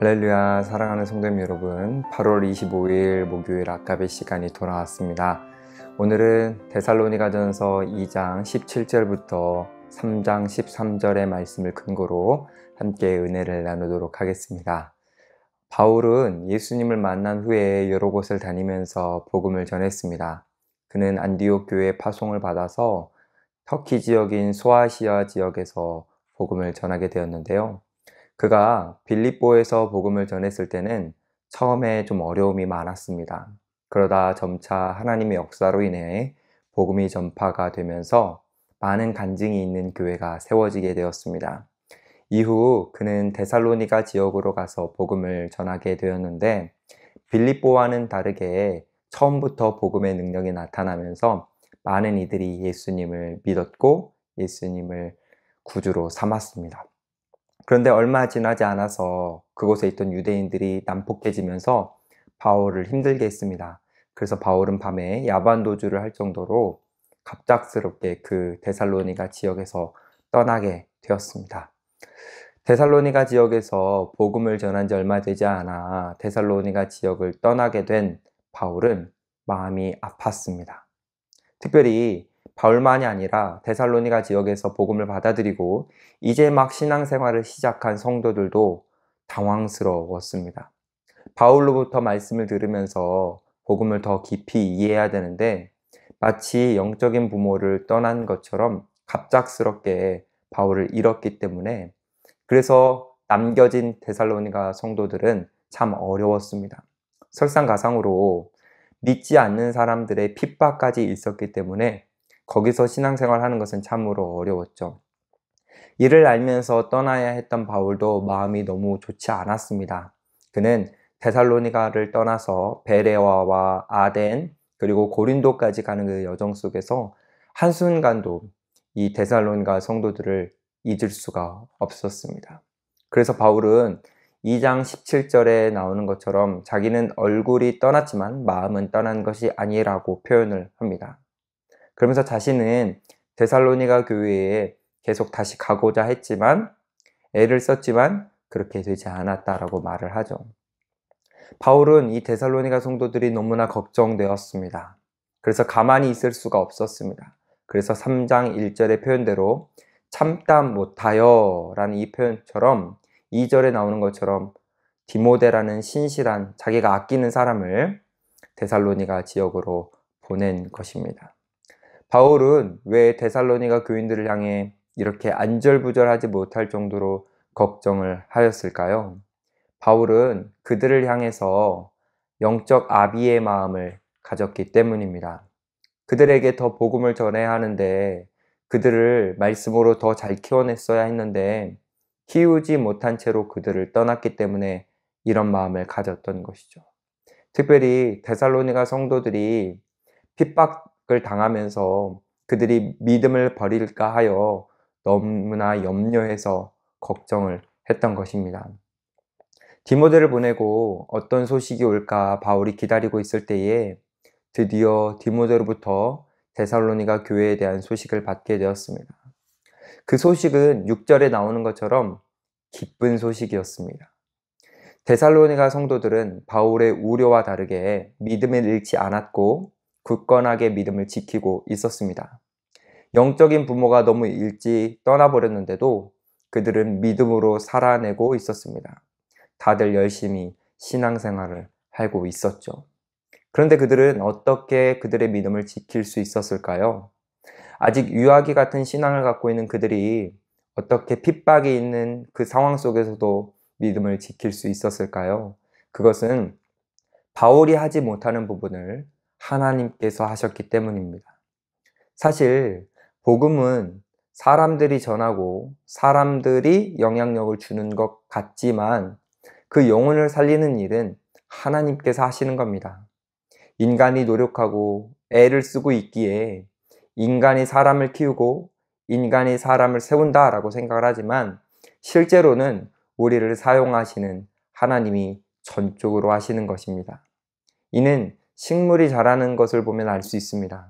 할렐루야, 사랑하는 성도님 여러분, 8월 25일 목요일 아까베 시간이 돌아왔습니다. 오늘은 데살로니가전서 2장 17절부터 3장 13절의 말씀을 근거로 함께 은혜를 나누도록 하겠습니다. 바울은 예수님을 만난 후에 여러 곳을 다니면서 복음을 전했습니다. 그는 안디옥 교회에 파송을 받아서 터키 지역인 소아시아 지역에서 복음을 전하게 되었는데요. 그가 빌립보에서 복음을 전했을 때는 처음에 좀 어려움이 많았습니다. 그러다 점차 하나님의 역사로 인해 복음이 전파가 되면서 많은 간증이 있는 교회가 세워지게 되었습니다. 이후 그는 데살로니가 지역으로 가서 복음을 전하게 되었는데, 빌립보와는 다르게 처음부터 복음의 능력이 나타나면서 많은 이들이 예수님을 믿었고 예수님을 구주로 삼았습니다. 그런데 얼마 지나지 않아서 그곳에 있던 유대인들이 난폭해지면서 바울을 힘들게 했습니다. 그래서 바울은 밤에 야반도주를 할 정도로 갑작스럽게 그 데살로니가 지역에서 떠나게 되었습니다. 데살로니가 지역에서 복음을 전한 지 얼마 되지 않아 데살로니가 지역을 떠나게 된 바울은 마음이 아팠습니다. 특별히 바울만이 아니라 데살로니가 지역에서 복음을 받아들이고 이제 막 신앙생활을 시작한 성도들도 당황스러웠습니다. 바울로부터 말씀을 들으면서 복음을 더 깊이 이해해야 되는데, 마치 영적인 부모를 떠난 것처럼 갑작스럽게 바울을 잃었기 때문에, 그래서 남겨진 데살로니가 성도들은 참 어려웠습니다. 설상가상으로 믿지 않는 사람들의 핍박까지 있었기 때문에 거기서 신앙생활 하는 것은 참으로 어려웠죠. 이를 알면서 떠나야 했던 바울도 마음이 너무 좋지 않았습니다. 그는 데살로니가를 떠나서 베레와와 아덴 그리고 고린도까지 가는 그 여정 속에서 한순간도 이 데살로니가 성도들을 잊을 수가 없었습니다. 그래서 바울은 2장 17절에 나오는 것처럼 자기는 얼굴이 떠났지만 마음은 떠난 것이 아니라고 표현을 합니다. 그러면서 자신은 데살로니가 교회에 계속 다시 가고자 했지만, 애를 썼지만 그렇게 되지 않았다라고 말을 하죠. 바울은 이 데살로니가 성도들이 너무나 걱정되었습니다. 그래서 가만히 있을 수가 없었습니다. 그래서 3장 1절의 표현대로 참다 못하여 라는 이 표현처럼 2절에 나오는 것처럼 디모데라는 신실한 자기가 아끼는 사람을 데살로니가 지역으로 보낸 것입니다. 바울은 왜 데살로니가 교인들을 향해 이렇게 안절부절하지 못할 정도로 걱정을 하였을까요? 바울은 그들을 향해서 영적 아비의 마음을 가졌기 때문입니다. 그들에게 더 복음을 전해야 하는데, 그들을 말씀으로 더 잘 키워냈어야 했는데 키우지 못한 채로 그들을 떠났기 때문에 이런 마음을 가졌던 것이죠. 특별히 데살로니가 성도들이 핍박을 당하면서 그들이 믿음을 버릴까 하여 너무나 염려해서 걱정을 했던 것입니다. 디모데를 보내고 어떤 소식이 올까 바울이 기다리고 있을 때에 드디어 디모데로부터 데살로니가 교회에 대한 소식을 받게 되었습니다. 그 소식은 6절에 나오는 것처럼 기쁜 소식이었습니다. 데살로니가 성도들은 바울의 우려와 다르게 믿음을 잃지 않았고 굳건하게 믿음을 지키고 있었습니다. 영적인 부모가 너무 일찍 떠나버렸는데도 그들은 믿음으로 살아내고 있었습니다. 다들 열심히 신앙생활을 하고 있었죠. 그런데 그들은 어떻게 그들의 믿음을 지킬 수 있었을까요? 아직 유아기 같은 신앙을 갖고 있는 그들이 어떻게 핍박이 있는 그 상황 속에서도 믿음을 지킬 수 있었을까요? 그것은 바울이 하지 못하는 부분을 하나님께서 하셨기 때문입니다. 사실 복음은 사람들이 전하고 사람들이 영향력을 주는 것 같지만 그 영혼을 살리는 일은 하나님께서 하시는 겁니다. 인간이 노력하고 애를 쓰고 있기에 인간이 사람을 키우고 인간이 사람을 세운다라고 생각을 하지만, 실제로는 우리를 사용하시는 하나님이 전적으로 하시는 것입니다. 이는 식물이 자라는 것을 보면 알 수 있습니다.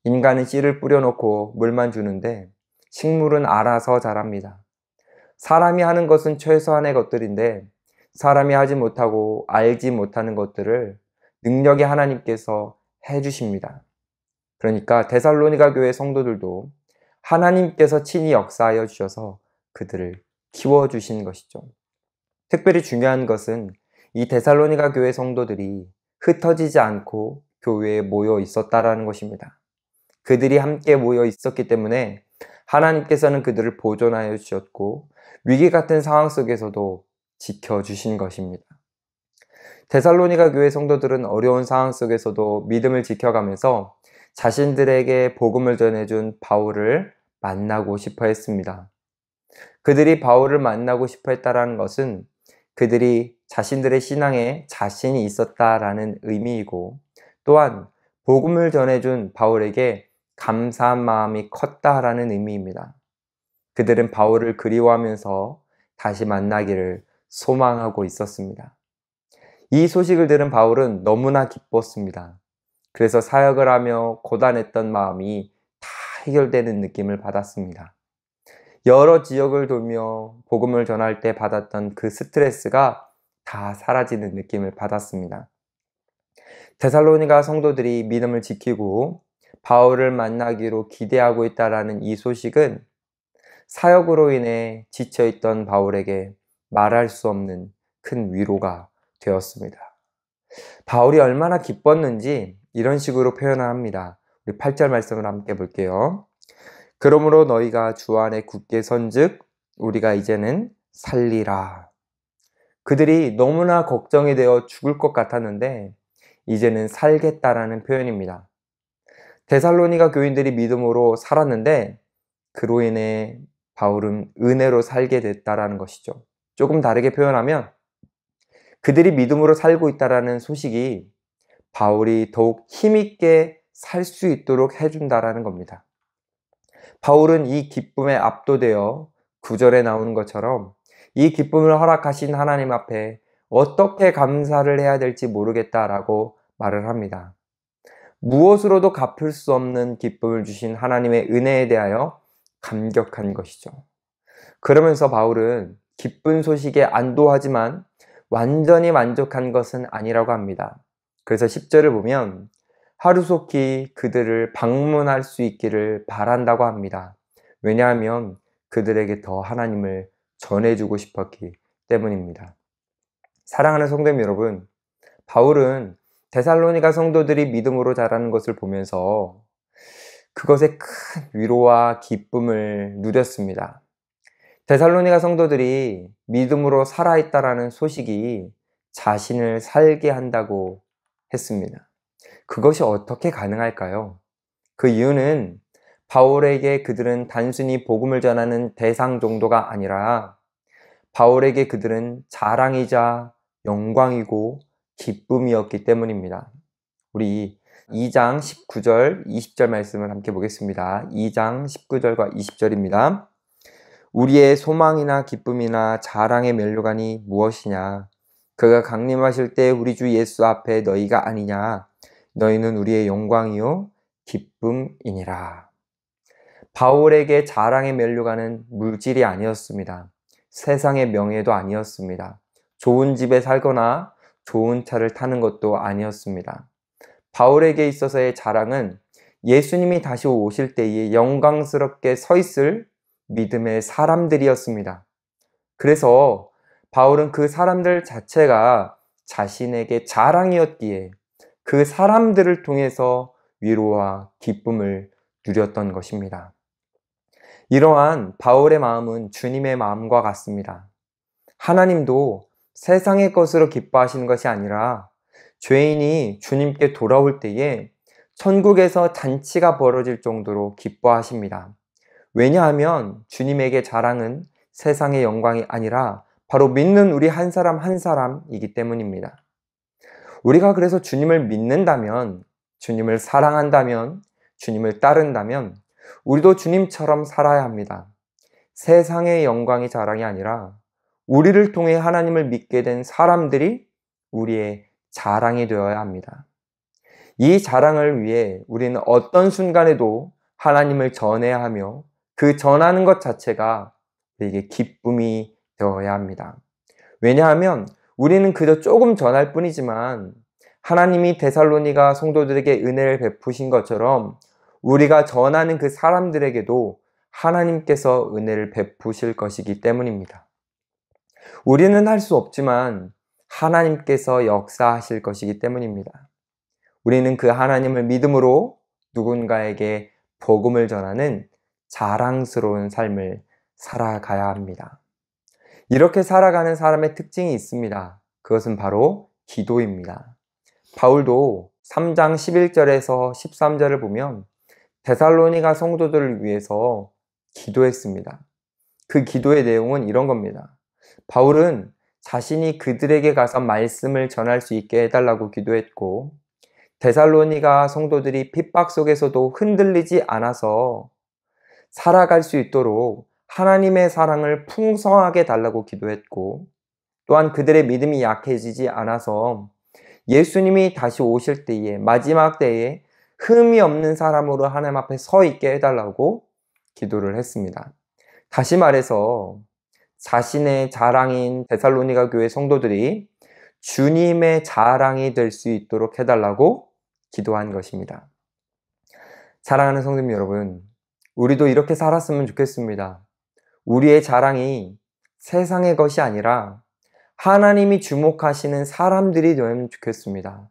인간은 씨를 뿌려놓고 물만 주는데 식물은 알아서 자랍니다. 사람이 하는 것은 최소한의 것들인데 사람이 하지 못하고 알지 못하는 것들을 능력의 하나님께서 해주십니다. 그러니까 데살로니가 교회 성도들도 하나님께서 친히 역사하여 주셔서 그들을 키워주신 것이죠. 특별히 중요한 것은 이 데살로니가 교회 성도들이 흩어지지 않고 교회에 모여 있었다라는 것입니다. 그들이 함께 모여 있었기 때문에 하나님께서는 그들을 보존하여 주셨고 위기 같은 상황 속에서도 지켜주신 것입니다. 데살로니가 교회 성도들은 어려운 상황 속에서도 믿음을 지켜가면서 자신들에게 복음을 전해준 바울을 만나고 싶어 했습니다. 그들이 바울을 만나고 싶어 했다는 것은 그들이 자신들의 신앙에 자신이 있었다라는 의미이고 또한 복음을 전해준 바울에게 감사한 마음이 컸다라는 의미입니다. 그들은 바울을 그리워하면서 다시 만나기를 소망하고 있었습니다. 이 소식을 들은 바울은 너무나 기뻤습니다. 그래서 사역을 하며 고단했던 마음이 다 해결되는 느낌을 받았습니다. 여러 지역을 돌며 복음을 전할 때 받았던 그 스트레스가 다 사라지는 느낌을 받았습니다. 데살로니가 성도들이 믿음을 지키고 바울을 만나기로 기대하고 있다라는 이 소식은 사역으로 인해 지쳐있던 바울에게 말할 수 없는 큰 위로가 되었습니다. 바울이 얼마나 기뻤는지 이런 식으로 표현을 합니다. 우리 8절 말씀을 함께 볼게요. 그러므로 너희가 주 안에 굳게 선즉 우리가 이제는 살리라. 그들이 너무나 걱정이 되어 죽을 것 같았는데 이제는 살겠다라는 표현입니다. 데살로니가 교인들이 믿음으로 살았는데 그로 인해 바울은 은혜로 살게 됐다라는 것이죠. 조금 다르게 표현하면 그들이 믿음으로 살고 있다라는 소식이 바울이 더욱 힘있게 살 수 있도록 해준다라는 겁니다. 바울은 이 기쁨에 압도되어 9절에 나오는 것처럼 이 기쁨을 허락하신 하나님 앞에 어떻게 감사를 해야 될지 모르겠다라고 말을 합니다. 무엇으로도 갚을 수 없는 기쁨을 주신 하나님의 은혜에 대하여 감격한 것이죠. 그러면서 바울은 기쁜 소식에 안도하지만 완전히 만족한 것은 아니라고 합니다. 그래서 10절을 보면 하루속히 그들을 방문할 수 있기를 바란다고 합니다. 왜냐하면 그들에게 더 하나님을 전해주고 싶었기 때문입니다. 사랑하는 성도님 여러분, 바울은 데살로니가 성도들이 믿음으로 자라는 것을 보면서 그것에 큰 위로와 기쁨을 누렸습니다. 데살로니가 성도들이 믿음으로 살아있다라는 소식이 자신을 살게 한다고 했습니다. 그것이 어떻게 가능할까요? 그 이유는 바울에게 그들은 단순히 복음을 전하는 대상 정도가 아니라 바울에게 그들은 자랑이자 영광이고 기쁨이었기 때문입니다. 우리 2장 19절, 20절 말씀을 함께 보겠습니다. 2장 19절과 20절입니다. 우리의 소망이나 기쁨이나 자랑의 면류관이 무엇이냐? 그가 강림하실 때 우리 주 예수 앞에 너희가 아니냐? 너희는 우리의 영광이요 기쁨이니라. 바울에게 자랑의 면류관은 물질이 아니었습니다. 세상의 명예도 아니었습니다. 좋은 집에 살거나 좋은 차를 타는 것도 아니었습니다. 바울에게 있어서의 자랑은 예수님이 다시 오실 때에 영광스럽게 서 있을 믿음의 사람들이었습니다. 그래서 바울은 그 사람들 자체가 자신에게 자랑이었기에 그 사람들을 통해서 위로와 기쁨을 누렸던 것입니다. 이러한 바울의 마음은 주님의 마음과 같습니다. 하나님도 세상의 것으로 기뻐하시는 것이 아니라 죄인이 주님께 돌아올 때에 천국에서 잔치가 벌어질 정도로 기뻐하십니다. 왜냐하면 주님에게 자랑은 세상의 영광이 아니라 바로 믿는 우리 한 사람 한 사람이기 때문입니다. 우리가 그래서 주님을 믿는다면, 주님을 사랑한다면, 주님을 따른다면 우리도 주님처럼 살아야 합니다. 세상의 영광이 자랑이 아니라 우리를 통해 하나님을 믿게 된 사람들이 우리의 자랑이 되어야 합니다. 이 자랑을 위해 우리는 어떤 순간에도 하나님을 전해야 하며 그 전하는 것 자체가 우리에게 기쁨이 되어야 합니다. 왜냐하면 우리는 그저 조금 전할 뿐이지만 하나님이 데살로니가 성도들에게 은혜를 베푸신 것처럼 우리가 전하는 그 사람들에게도 하나님께서 은혜를 베푸실 것이기 때문입니다. 우리는 할 수 없지만 하나님께서 역사하실 것이기 때문입니다. 우리는 그 하나님을 믿음으로 누군가에게 복음을 전하는 자랑스러운 삶을 살아가야 합니다. 이렇게 살아가는 사람의 특징이 있습니다. 그것은 바로 기도입니다. 바울도 3장 11절에서 13절을 보면 데살로니가 성도들을 위해서 기도했습니다. 그 기도의 내용은 이런 겁니다. 바울은 자신이 그들에게 가서 말씀을 전할 수 있게 해달라고 기도했고, 데살로니가 성도들이 핍박 속에서도 흔들리지 않아서 살아갈 수 있도록 하나님의 사랑을 풍성하게 달라고 기도했고, 또한 그들의 믿음이 약해지지 않아서 예수님이 다시 오실 때에, 마지막 때에 흠이 없는 사람으로 하나님 앞에 서 있게 해달라고 기도를 했습니다. 다시 말해서 자신의 자랑인 데살로니가 교회 성도들이 주님의 자랑이 될 수 있도록 해달라고 기도한 것입니다. 사랑하는 성도님 여러분, 우리도 이렇게 살았으면 좋겠습니다. 우리의 자랑이 세상의 것이 아니라 하나님이 주목하시는 사람들이 되면 좋겠습니다.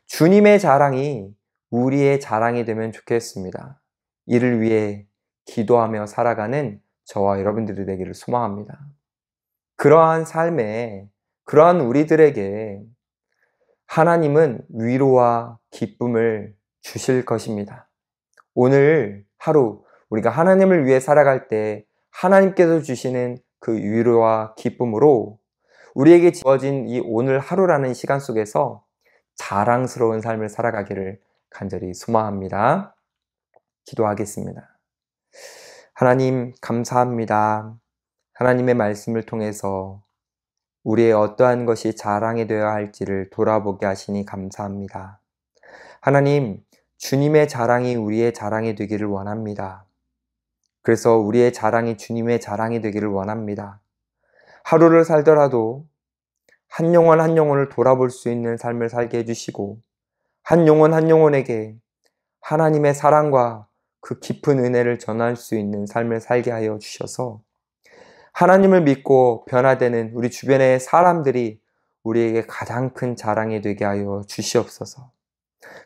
주님의 자랑이 우리의 자랑이 되면 좋겠습니다. 이를 위해 기도하며 살아가는 저와 여러분들이 되기를 소망합니다. 그러한 삶에, 그러한 우리들에게 하나님은 위로와 기쁨을 주실 것입니다. 오늘 하루 우리가 하나님을 위해 살아갈 때 하나님께서 주시는 그 위로와 기쁨으로 우리에게 주어진 이 오늘 하루라는 시간 속에서 자랑스러운 삶을 살아가기를 간절히 소망합니다. 기도하겠습니다. 하나님 감사합니다. 하나님의 말씀을 통해서 우리의 어떠한 것이 자랑이 되어야 할지를 돌아보게 하시니 감사합니다. 하나님, 주님의 자랑이 우리의 자랑이 되기를 원합니다. 그래서 우리의 자랑이 주님의 자랑이 되기를 원합니다. 하루를 살더라도 한 영혼 한 영혼을 돌아볼 수 있는 삶을 살게 해주시고 한 영혼 한 영혼에게 하나님의 사랑과 그 깊은 은혜를 전할 수 있는 삶을 살게 하여 주셔서 하나님을 믿고 변화되는 우리 주변의 사람들이 우리에게 가장 큰 자랑이 되게 하여 주시옵소서.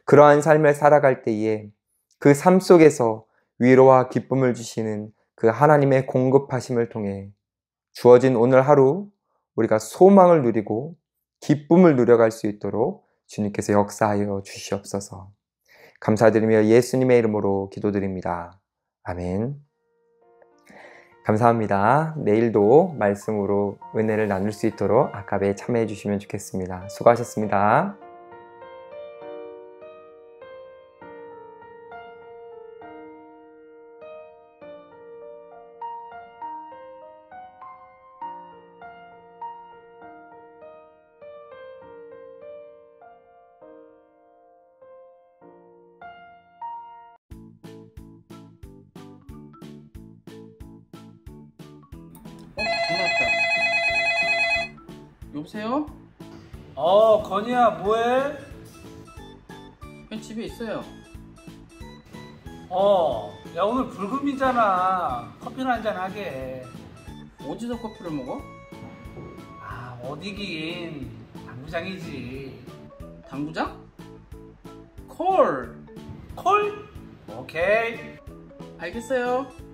그러한 삶을 살아갈 때에 그 삶 속에서 위로와 기쁨을 주시는 그 하나님의 공급하심을 통해 주어진 오늘 하루 우리가 소망을 누리고 기쁨을 누려갈 수 있도록 주님께서 역사하여 주시옵소서. 감사드리며 예수님의 이름으로 기도드립니다. 아멘. 감사합니다. 내일도 말씀으로 은혜를 나눌 수 있도록 아깝에 참여해 주시면 좋겠습니다. 수고하셨습니다. 전화 왔다. 여보세요? 건이야, 뭐해? 그냥 집에 있어요. 야, 오늘 불금이잖아. 커피나 한잔 하게. 어디서 커피를 먹어? 어디긴. 당구장이지. 당구장? 콜! 콜? 오케이. 알겠어요.